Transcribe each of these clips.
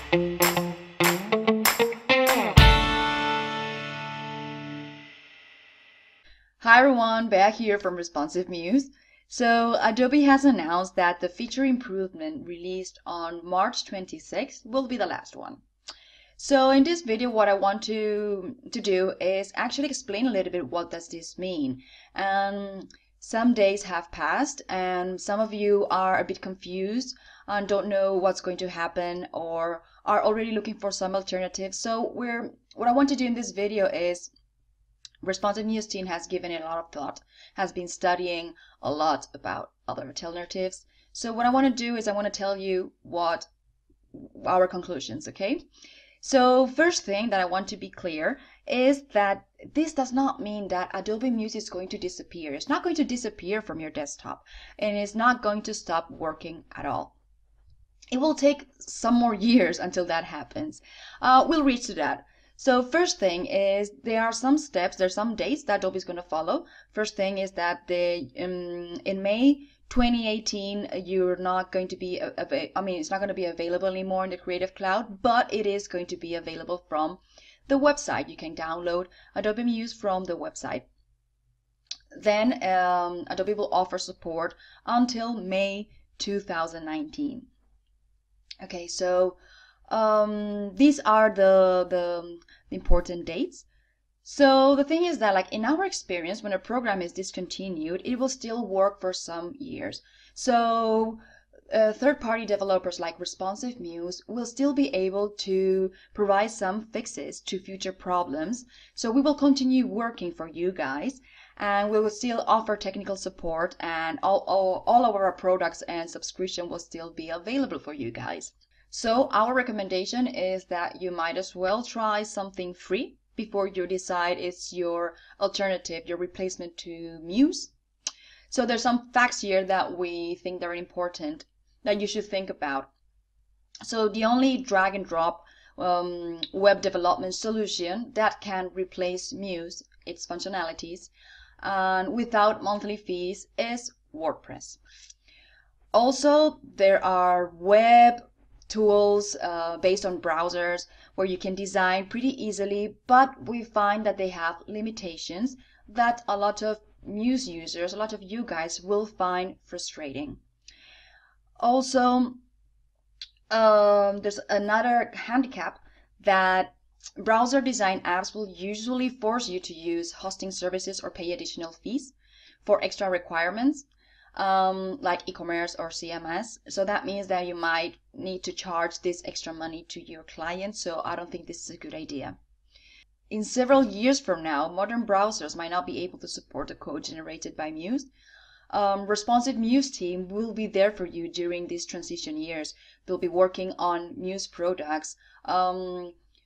Hi everyone, back here from Responsive Muse. So Adobe has announced that the feature improvement released on March 26th will be the last one. So in this video, what I want to do is actually explain a little bit what does this mean. Some days have passed and some of you are a bit confused and don't know what's going to happen or are already looking for some alternatives. So what I want to do in this video is Responsive Muse team has given it a lot of thought, has been studying a lot about other alternatives. So what I want to do is I want to tell you what our conclusions, okay? So first thing that I want to be clear is that this does not mean that Adobe Muse is going to disappear. It's not going to disappear from your desktop and it's not going to stop working at all. It will take some more years until that happens. We'll reach to that. So first thing is there are some steps, there's some dates that Adobe is going to follow. First thing is that in May 2018, you're not going to be, it's not going to be available anymore in the Creative Cloud, but it is going to be available from the website. You can download Adobe Muse from the website. Then Adobe will offer support until May 2019. Okay, so these are the important dates. So the thing is that, like, in our experience, when a program is discontinued, it will still work for some years. So third-party developers like Responsive Muse will still be able to provide some fixes to future problems. So we will continue working for you guys, and we will still offer technical support, and all of our products and subscription will still be available for you guys. So our recommendation is that you might as well try something free before you decide it's your alternative, your replacement to Muse. So there's some facts here that we think are important that you should think about. So the only drag and drop web development solution that can replace Muse, its functionalities, and without monthly fees is WordPress. Also, there are web tools based on browsers where you can design pretty easily, but we find that they have limitations that a lot of Muse users, a lot of you guys will find frustrating. Also, there's another handicap that browser design apps will usually force you to use hosting services or pay additional fees for extra requirements, like e-commerce or CMS. So that means that you might need to charge this extra money to your client. So I don't think this is a good idea. In several years from now, modern browsers might not be able to support the code generated by Muse. Responsive Muse team will be there for you during these transition years. They'll be working on Muse products,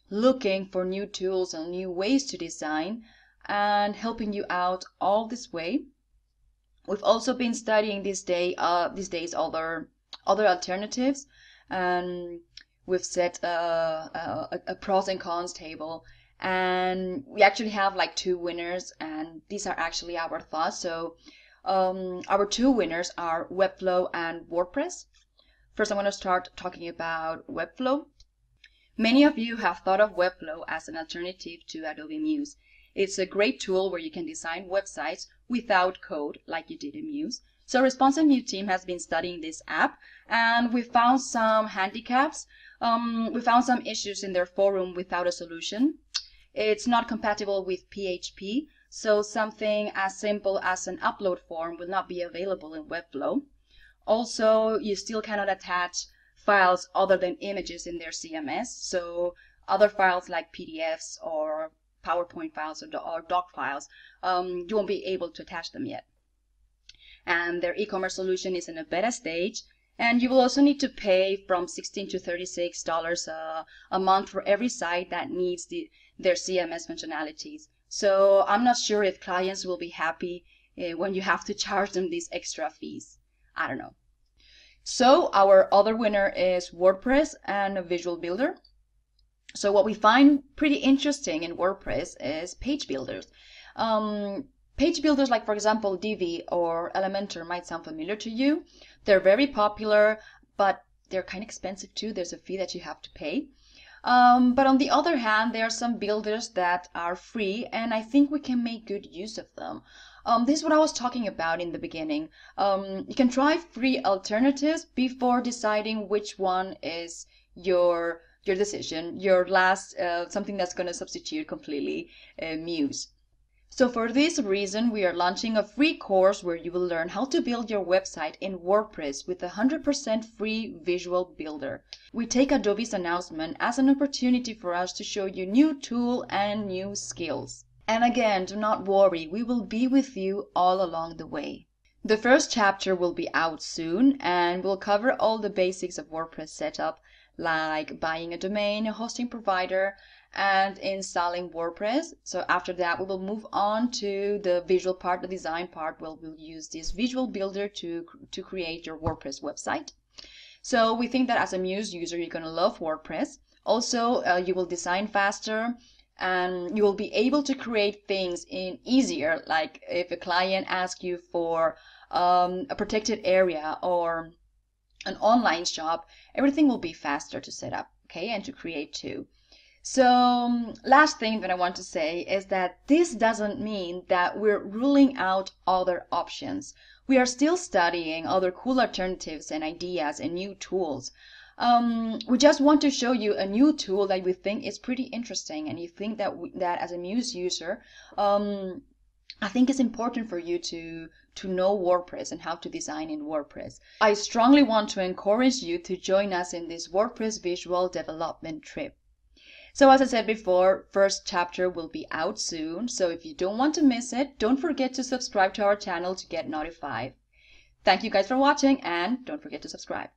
looking for new tools and new ways to design, and helping you out all this way. We've also been studying these days other alternatives, and we've set a pros and cons table, and we actually have like 2 winners, and these are actually our thoughts. So our 2 winners are Webflow and WordPress. First, I'm going to start talking about Webflow. Many of you have thought of Webflow as an alternative to Adobe Muse. It's a great tool where you can design websites without code like you did in Muse. So Responsive Muse team has been studying this app, and we found some handicaps. We found some issues in their forum without a solution. It's not compatible with PHP, so something as simple as an upload form will not be available in Webflow. Also, you still cannot attach files other than images in their CMS, so other files like PDFs or PowerPoint files or doc files, you won't be able to attach them yet. And their e-commerce solution is in a beta stage, and you will also need to pay from $16 to $36 a month for every site that needs their CMS functionalities. So I'm not sure if clients will be happy when you have to charge them these extra fees. I don't know. So our other winner is WordPress and a visual builder. So what we find pretty interesting in WordPress is page builders. Page builders like, for example, Divi or Elementor might sound familiar to you. They're very popular, but they're kind of expensive too. There's a fee that you have to pay. But on the other hand, there are some builders that are free, and I think we can make good use of them. This is what I was talking about in the beginning. You can try free alternatives before deciding which one is your decision, your last something that's going to substitute completely Muse. So for this reason, we are launching a free course where you will learn how to build your website in WordPress with a 100% free visual builder. We take Adobe's announcement as an opportunity for us to show you new tool and new skills. And again, do not worry, we will be with you all along the way. The first chapter will be out soon and will cover all the basics of WordPress setup, like buying a domain, a hosting provider, and installing WordPress. So after that, we will move on to the visual part, the design part, where we'll use this visual builder to create your WordPress website. So we think that as a Muse user, you're going to love WordPress. Also, you will design faster, and you will be able to create things in easier, like if a client asks you for a protected area or an online shop, everything will be faster to set up, okay, and to create too. So last thing that I want to say is that this doesn't mean that we're ruling out other options. We are still studying other cool alternatives and ideas and new tools. We just want to show you a new tool that we think is pretty interesting, and you think that that as a Muse user, I think it's important for you to know WordPress and how to design in WordPress. I strongly want to encourage you to join us in this WordPress visual development trip. So as I said before, first chapter will be out soon. So if you don't want to miss it, don't forget to subscribe to our channel to get notified. Thank you guys for watching, and don't forget to subscribe.